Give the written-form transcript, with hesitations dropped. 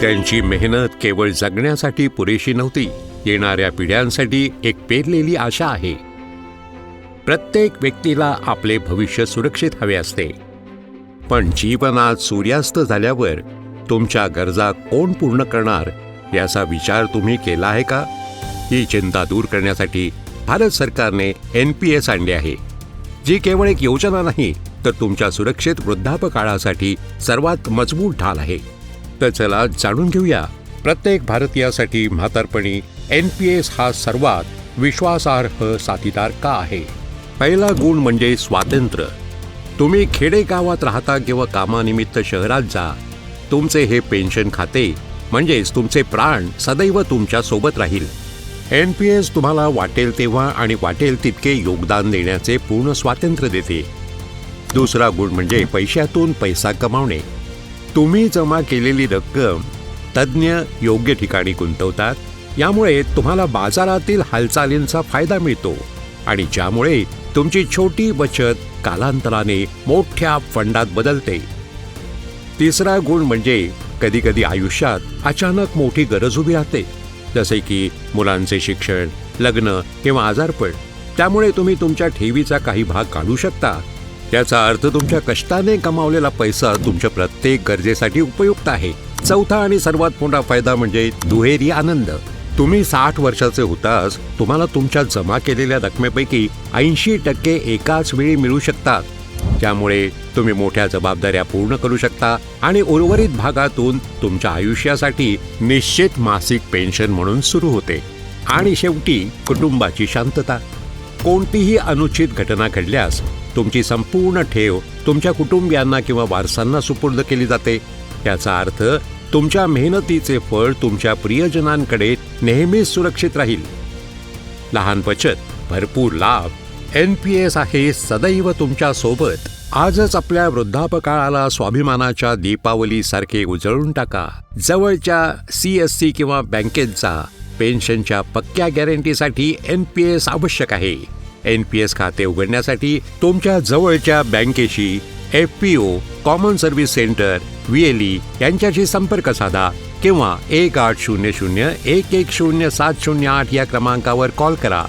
त्यांची मेहनत केवळ जगण्यासाठी पुरेशी नव्हती, येणाऱ्या पिढ्यांसाठी एक पेरलेली आशा आहे. प्रत्येक व्यक्तीला आपले भविष्य सुरक्षित हवे असते, पण जीवनात सूर्यास्त झाल्यावर तुमच्या गरजा कोण पूर्ण करणार याचा विचार तुम्ही केला आहे का? ही चिंता दूर करण्यासाठी भारत सरकारने NPS आणले आहे, जी केवळ एक योजना नाही तर तुमच्या सुरक्षित वृद्धापकाळासाठी सर्वात मजबूत ढाल आहे. तर चला जाणून घेऊया, प्रत्येक भारतीयासाठी म्हातारपणी NPS हा सर्वात विश्वासार्ह साथीदार का आहे. पहिला गुण म्हणजे स्वातंत्र्य. तुम्ही खेडेगावात राहता किंवा कामानिमित्त शहरात जा, तुमचे हे पेन्शन खाते म्हणजेच तुमचे प्राण सदैव तुमच्या सोबत राहील. NPS तुम्हाला वाटेल तेव्हा आणि वाटेल तितके योगदान देण्याचे पूर्ण स्वातंत्र्य देते. दुसरा गुण म्हणजे पैशातून पैसा कमावणे. तुम्ही जमा केलेली रक्कम तज्ज्ञ योग्य ठिकाणी गुंतवतात, यामुळे तुम्हाला बाजारातील हालचालींचा फायदा मिळतो आणि ज्यामुळे तुमची छोटी बचत कालांतराने मोठ्या फंडात बदलते. तिसरा गुण म्हणजे कधीकधी आयुष्यात अचानक मोठी गरज उभी राहते, जसे की मुलांचे शिक्षण, लग्न किंवा आजारपण. त्यामुळे तुम्ही तुमच्या ठेवीचा काही भाग काढू शकता. याचा अर्थ तुमच्या कष्टाने कमावलेला पैसा तुमच्या प्रत्येक गरजेसाठी उपयुक्त आहे. चौथा आणि सर्वात मोठा फायदा म्हणजे दुहेरी आनंद. तुम्ही 60 वर्षाचे होताच तुम्हाला तुमच्या जमा केलेल्या रकमेपैकी 80% एकाच वेळी मिळू शकतात. त्यामुळे तुम्ही मोठ्या जबाबदाऱ्या पूर्ण करू शकता आणि उर्वरित भागातून तुमच्या आयुष्यासाठी निश्चित मासिक पेन्शन म्हणून सुरू होते. आणि शेवटी कुटुंबाची शांतता. कोणतीही अनुचित घटना घडल्यास तुमची संपूर्ण ठेव तुमच्या कुटुंबियांना किंवा वारसांना सुपूर्द केली जाते. याचा अर्थ तुमच्या मेहनतीचे फळ तुमच्या प्रियजनांकडे नेहमीच सुरक्षित राहील. लहान बचत, भरपूर लाभ. NPS आहे सदैव तुमच्या सोबत. आजच आपल्या वृद्धापकाळाला स्वाभिमानाच्या दीपावलीसारखे उजळून टाका. जवळच्या CSC किंवा बँकेत जा. पेन्शनच्या पक्क्या गॅरंटीसाठी NPS आवश्यक आहे. NPS खाते उघडण्यासाठी तुमच्या जवळच्या बँकेशी, FPO, common service centre, VLE यांच्याशी संपर्क साधा किंवा 1800 110708 या क्रमांकावर कॉल करा.